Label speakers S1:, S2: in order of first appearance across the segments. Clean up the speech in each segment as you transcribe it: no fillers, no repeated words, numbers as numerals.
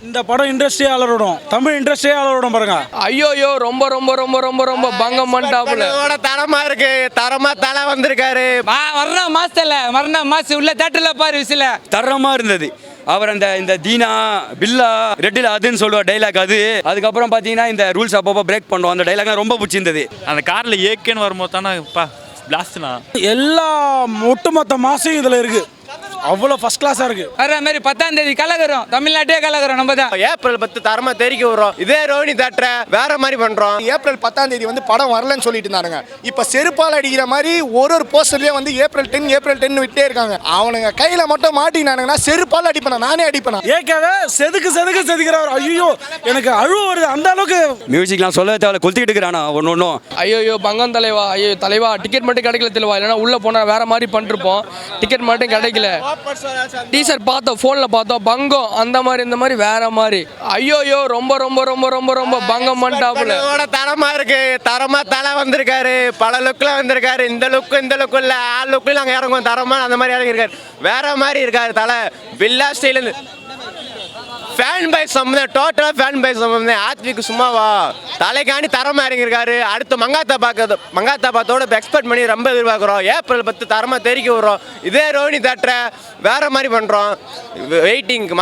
S1: இந்த படம் இண்டஸ்ட்ரியே அலறடும், தமிழ் இண்டஸ்ட்ரியே அலறடும் பாருங்க.
S2: ஐயோ ரொம்ப ரொம்ப ரொம்ப ரொம்ப ரொம்ப பங்கம் பண்ணிட்டாப்புல.
S3: தரமா இருக்கு, தரமா தலை வந்திருக்காரு.
S4: வர்ற மாசு உள்ள தேட்டர்ல பாரு விசில
S5: தரமா இருந்தது. அவர் இந்த தீனா பில்லா ரெட்டில் அதுன்னு சொல்லுவா டைலாக் அது. அதுக்கப்புறம் பார்த்தீங்கன்னா இந்த ரூல்ஸ் அப்பப்போ பிரேக் பண்ணுவோம். அந்த டைலாக் ரொம்ப பிடிச்சிருந்தது.
S6: அந்த காரில் ஏக்கேன்னு வரும்போது தானே பிளாஸ்ட்னா
S1: எல்லா ஒட்டுமொத்த மாசையும் இதில் இருக்கு. அவ்வளோ ஃபர்ஸ்ட் கிளாஸாக இருக்கு.
S4: வர்ற மாதிரி 10ஆம் தேதி கலகுறோம், தமிழ்நாட்டே கலகுறோம். நம்ம தான்
S3: ஏப்ரல் 10 தரமா தெரிக்க விடுறோம். இதே ரோஹிணி தேட்டரை வேற மாதிரி பண்றோம்.
S7: ஏப்ரல் 10ஆம் தேதி வந்து படம் வரலன்னு சொல்லிட்டு இருந்தாங்க. இப்போ செருப்பால் அடிக்கிற மாதிரி ஒரு போஸ்டர்லயே வந்து ஏப்ரல் 10 விட்டே இருக்காங்க. அவனுங்க கையில மட்டும் மாட்டினானுங்கன்னா செருப்பால் அடிப்பேன், நானே அடிப்பேன்.
S1: ஏற்கனவே செதுக்கிறார். ஐயோ எனக்கு அழுவ வருது. அந்த அளவுக்கு
S5: மியூசிக்லாம் சொல்ல தேவை, கொளுத்திக்கிட்டு இருக்கிறானா ஒன்று.
S2: ஐயோ பங்கம் தலைவா, ஐயோ தலைவா டிக்கெட் மட்டும் கிடைக்கல தலைவா, இல்லைன்னா உள்ள போனா வேற மாதிரி பண்ணிருப்போம். டிக்கெட் மட்டும் கிடைக்கல. டீசர் பார்த்தோம், ஃபோனில் பார்த்தோம், பங்கம் அந்த மாதிரி இந்த மாதிரி வேற மாதிரி. ஐயோ ரொம்ப ரொம்ப ரொம்ப ரொம்ப ரொம்ப பங்கம் பண்ணிட்டாப்புல.
S3: தரமா இருக்கு, தரமா தலை வந்திருக்காரு. பல லுக்ல வந்திருக்காரு. இந்த லுக் இல்ல, ஆள் லுக்ல நாங்க இறங்குவோம். தரமா அந்த மாதிரி இறங்கிருக்காரு. வேற மாதிரி இருக்காரு தலை. பில்லா ஸ்டைல் ஃபேன் பை சம்பந்தம், டோட்டலாக ஃபேன் பை சம்பந்தம். ஆத்விக்கு சும்மாவா தலைக்காண்டி தரமாக இறங்கியிருக்காரு. அடுத்து மங்காத்தா பார்த்தோட எக்ஸ்பெக்ட் பண்ணி ரொம்ப எதிர்பார்க்குறோம். ஏப்ரல் 10 தரமாக தெரிக்க விடுறோம். இதே ரோஹிணி தேட்டரை வேற மாதிரி பண்ணுறோம்.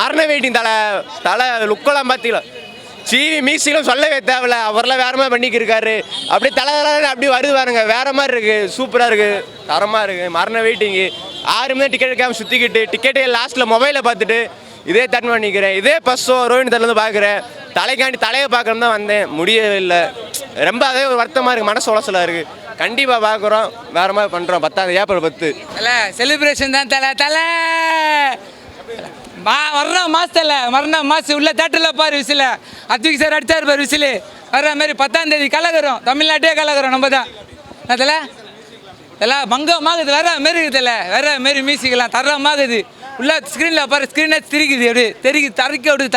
S3: மரண வெயிட்டிங் தலை லுக்கெல்லாம் பார்த்தீங்களா? சிவி மியூசிக்லாம் சொல்லவே தேவையில்ல. அவரெல்லாம் வேற மாதிரி பண்ணிக்கிருக்காரு. அப்படியே தலை அப்படி வருது பாருங்க, வேற மாதிரி இருக்கு. சூப்பராக இருக்கு, தரமாக இருக்கு. மரண வெயிட்டிங்கு 6 மணி டிக்கெட் எடுக்காமல் சுற்றிக்கிட்டு டிக்கெட்டே லாஸ்ட்டில் மொபைலில் பார்த்துட்டு இதே தன் பண்ணிக்கிறேன். இதே பஸ்ஸோ ரோஹிணி தேட்டர்லேருந்து பார்க்குறேன். தலையை பார்க்கணும் தான் வந்தேன், முடியவே இல்லை. ரொம்ப அதே ஒரு வருத்தமாக இருக்குது, மனசு உலசலாக இருக்குது. கண்டிப்பாக பார்க்குறோம், வேறு மாதிரி பண்ணுறோம். 10 ஏப்ரல் 10
S4: செலிப்ரேஷன் தான் தலை வர்ற மாசு உள்ள தேட்டர்ல பாரு விசில அத்விக் சார் அடிச்சாரு பாரு விசிலு. வர்ற மாதிரி 10ஆம் தேதி கலகுறோம், தமிழ்நாட்டே கலகுறோம். நம்ம தான் இதெல்லாம் பங்கமாகுது. வேற மாரி இருக்குதுல்ல, வேற மாரி மியூசிக்லாம் தரமாகுது. உள்ள ஸ்க்ரீனில் பாரு, ஸ்க்ரீனே திரிக்குது. அப்படியே தறிக்க விடுது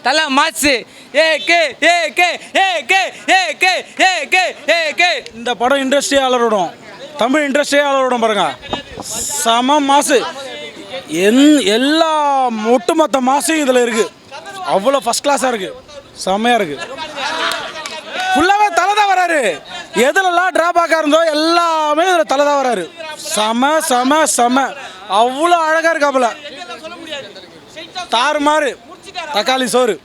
S4: தலை மாசு.
S1: இந்த படம் இண்டஸ்ட்ரியே அலறடும், தமிழ் இண்டஸ்ட்ரியே அலறடும் பாருங்க. சம மாசு. எல்லா ஒட்டுமொத்த மாசையும் இதில் இருக்கு. அவ்வளோ ஃபர்ஸ்ட் கிளாஸாக இருக்கு, செம்மையாக இருக்கு. ஃபுல்லாகவே தலை தான் வராரு. எதுலலாம் ட்ராபேக்காக இருந்தோ எல்லாமே இதில் தலை தான் வராரு. செம அவ்வளோ அழகாக இருக்காப்புல. தாறுமாறு தக்காளி சோறு.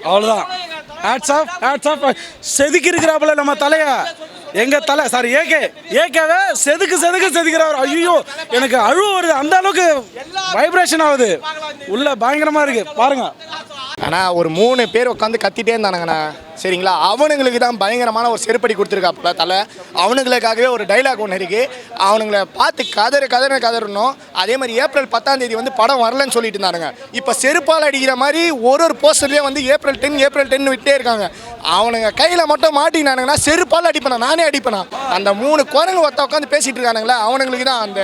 S1: அவ்வளோதான். Hats off. செதுக்கி இருக்கிறாப்புல நம்ம தலைய. எங்க தலை சாரி ஏகேவே செதுக்கிறார். ஐயோ எனக்கு அழுவ வருது. அந்த அளவுக்கு வைப்ரேஷன் ஆகுது. உள்ள பயங்கரமா இருக்கு பாருங்க.
S7: ஆனால் ஒரு 3 பேர் உட்காந்து கத்திட்டே இருந்தானுங்கண்ணா, சரிங்களா? அவனுங்களுக்கு தான் பயங்கரமான ஒரு செருப்படி கொடுத்துருக்காப்புல தலை. அவனுங்களுக்காகவே ஒரு டைலாக் ஒன்று இருக்குது. அவனுங்களை பார்த்து கதறணும். அதே மாதிரி ஏப்ரல் 10ஆம் தேதி வந்து படம் வரலன்னு சொல்லிட்டு இருந்தானுங்க. இப்போ செருப்பால் அடிக்கிற மாதிரி ஒரு போஸ்டர்லேயே வந்து ஏப்ரல் 10 விட்டே இருக்காங்க. அவனுங்க கையில் மட்டும் மாட்டினானுங்கன்னா செருப்பால் அடிப்பேன், நானே அடிப்பேனா. அந்த 3 குரங்கு உட்காந்து பேசிகிட்டு இருக்கானுங்களா, அவனுங்களுக்கு தான் அந்த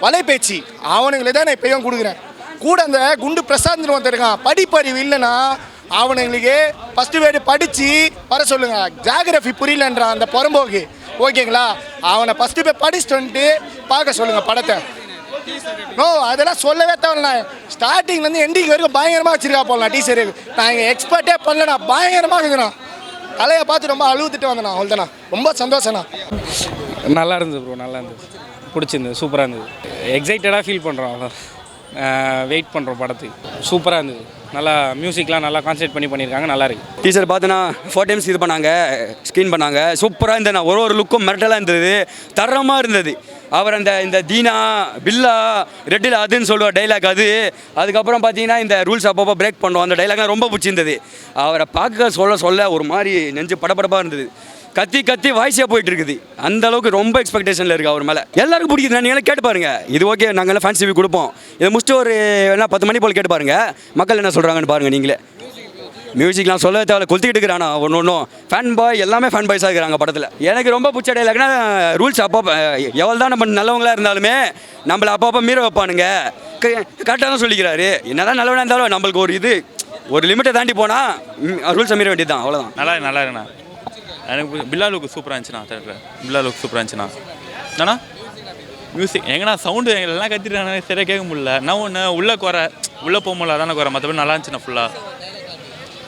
S7: வலைபேச்சு. அவனுங்களே தான் நான் இப்போயும் கொடுக்குறேன். கூட அந்த குண்டு பிரசாந்த் வந்துருக்கான், படிப்பறிவு இல்லைன்னா அவனுங்களுக்கு ஃபஸ்ட்டு வேர்டு படித்து வர சொல்லுங்க. ஜாகிரஃபி புரியலன்ற அந்த புறம்போக்கு, ஓகேங்களா? அவனை ஃபஸ்ட்டு போய் படிச்சுட்டு வந்துட்டு பார்க்க சொல்லுங்கள் படத்தை. அதெல்லாம் சொல்லவே தேவையில்ல. ஸ்டார்டிங்லேருந்து எண்டிங் வரைக்கும் பயங்கரமாக வச்சுருக்கா போகலாம் டீச்சரு. நான் இங்கே எக்ஸ்பர்ட்டே பண்ணலண்ணா, பயங்கரமாக இருக்குண்ணா. தலையை பார்த்து ரொம்ப அழுதுட்டு வந்தேண்ணா. அவ்வளோதாண்ணா, ரொம்ப சந்தோஷண்ணா.
S8: நல்லா இருந்தது ப்ரோ, நல்லா இருந்தது, பிடிச்சிருந்தது, சூப்பராக இருந்தது. எக்ஸைட்டடாக ஃபீல் பண்ணுறோம், வெயிட் பண்ணுறோம் படத்துக்கு. சூப்பராக இருந்தது. நல்லா மியூசிக்லாம் நல்லா கான்சன்ட்ரேட் பண்ணியிருக்காங்க, நல்லா இருக்குது.
S5: டீச்சர் பார்த்தோன்னா 4 டைம்ஸ் இது பண்ணாங்க, ஸ்க்ரீன் பண்ணாங்க. சூப்பராக இருந்ததுண்ணா. ஒரு லுக்கும் மிரட்டலாக இருந்தது, தரமாக இருந்தது. அவர் இந்த தீனா பில்லா ரெட்டில் அதுன்னு சொல்லுவா டைலாக் அது. அதுக்கப்புறம் பார்த்தீங்கன்னா இந்த ரூல்ஸ் அப்பப்போ பிரேக் பண்ணுவோம். அந்த டைலாக்லாம் ரொம்ப பிடிச்சிருந்தது. அவரை பார்க்க சொல்ல ஒரு மாதிரி நெஞ்சு படபடப்பாக இருந்தது. கத்தி வாய்ஸே போயிட்டு இருக்குது. அந்த அளவுக்கு ரொம்ப எக்ஸ்பெக்டேஷனில் இருக்குது அவர் மேலே. எல்லாருக்கும் பிடிக்குது. நீங்களே கேட்டு பாருங்க. இது ஓகே, நாங்கள் எல்லாம் ஃபேன்ஸ் ரிவ்யூ கொடுப்போம். இதை முடிச்சுட்டு ஒரு 10 மணி போல் கேட்டு பாருங்க, மக்கள் என்ன சொல்கிறாங்கன்னு பாருங்கள் நீங்களே. மியூசிக்லாம் சொல்ல தேவை, கொளுத்திக்கிட்டு இருக்கிறானா ஒன்றும். ஃபேன் பாய் எல்லாமே ஃபேன் பாய்ஸாக இருக்கிறாங்க படத்தில். எனக்கு ரொம்ப பிடிச்ச டைலாக்னா ரூல்ஸ் அப்பப்போ எவ்வளோ தான் நம்ம நல்லவங்களாக இருந்தாலுமே நம்மளை அப்பப்போ மீற வைப்பானுங்க. கரெக்டாக தான் சொல்லிக்கிறாரு. என்னதான் நல்லவனாக இருந்தாலும் நம்மளுக்கு ஒரு லிமிட்டை தாண்டி போனால் ரூல்ஸை மீற வேண்டியது தான், அவ்வளோதான்.
S6: நல்லா இருக்குண்ணா. எனக்கு பில்லா லுக் சூப்பராக இருந்துச்சுண்ணா. தேட்டரில் பில்லா லுக் சூப்பராக இருந்துச்சுண்ணா. என்னண்ணா மியூசிக் எங்கன்னா சவுண்டு எல்லாம் கத்திட்டானே சரியாக கேட்க முடியல. நான் ஒன்று உள்ளே போக முடியல, அதான குறை. மற்றபடி நல்லா இருந்துச்சுண்ணா. ஃபுல்லாக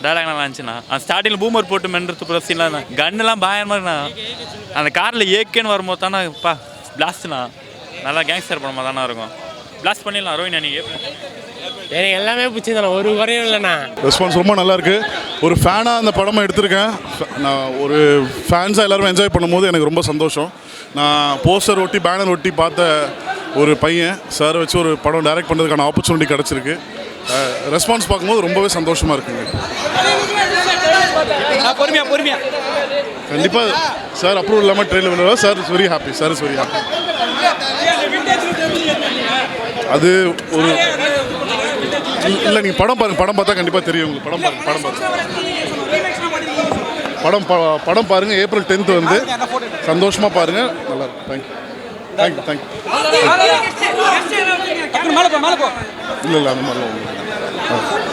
S6: டைலாக் நல்லா இருந்துச்சுண்ணா. அந்த ஸ்டார்டிங்கில் பூமர் போட்டு மென்றது ப்ரோ சீன்லாம் கன்னெல்லாம் பயமாக இருக்குண்ணா. அந்த காரில் ஏக்கேன்னு வரும்போது தானே பா பிளாஸ்ட்ண்ணா. நல்லா கேங்ஸ்டர் படமாக தானே இருக்கும். பிளாஸ்ட் பண்ணிடலாம் ரோஹினி. நீங்கள்
S3: எனக்கு எல்லாமே பிடிச்சிருந்தேன், ஒரு குறையும் இல்லைண்ணா.
S9: ரெஸ்பான்ஸ் ரொம்ப நல்லா இருக்கு. ஒரு ஃபேனாக அந்த படமை எடுத்திருக்கேன். நான் ஒரு ஃபேன்ஸாக எல்லாரும் என்ஜாய் பண்ணும்போது எனக்கு ரொம்ப சந்தோஷம். நான் போஸ்டர் ஒட்டி பேனர் ஒட்டி பார்த்த ஒரு பையன் சார் வச்சு ஒரு படம் டைரக்ட் பண்ணுறதுக்கான ஆப்பர்ச்சுனிட்டி கிடச்சிருக்கு. ரெஸ்பான்ஸ் பார்க்கும்போது ரொம்பவே சந்தோஷமாக இருக்குங்க.
S1: பொறுமையா
S9: கண்டிப்பாக சார் அப்ரூவல் இல்லாமல் ட்ரெயினில் விழுவா. Sir is very happy. Sir is very happy. அது ஒரு இல்லை, நீங்கள் படம் பாருங்க. படம் பார்த்தா கண்டிப்பாக தெரியும் உங்களுக்கு. படம் பாருங்கள். ஏப்ரல் 10th வந்து சந்தோஷமாக பாருங்கள். நல்லா இருக்கும். தேங்க்யூ. இல்லை அந்த மாதிரிலாம்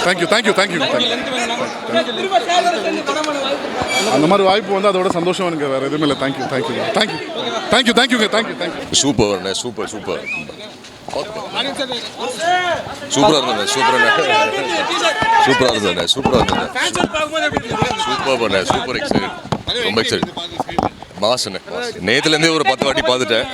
S9: தேங்க்யூ. அந்த மாதிரி வாய்ப்பு வந்து அதோட சந்தோஷம் எனக்கு வேறு எதுவுமே இல்லை. தேங்க்யூ.
S10: சூப்பராக இருந்தேன். Super excite. ரொம்ப எக்ஸைட். மாசுண்ணே. நேற்றுலேருந்தே ஒரு 10 வாட்டி பார்த்துட்டேன்.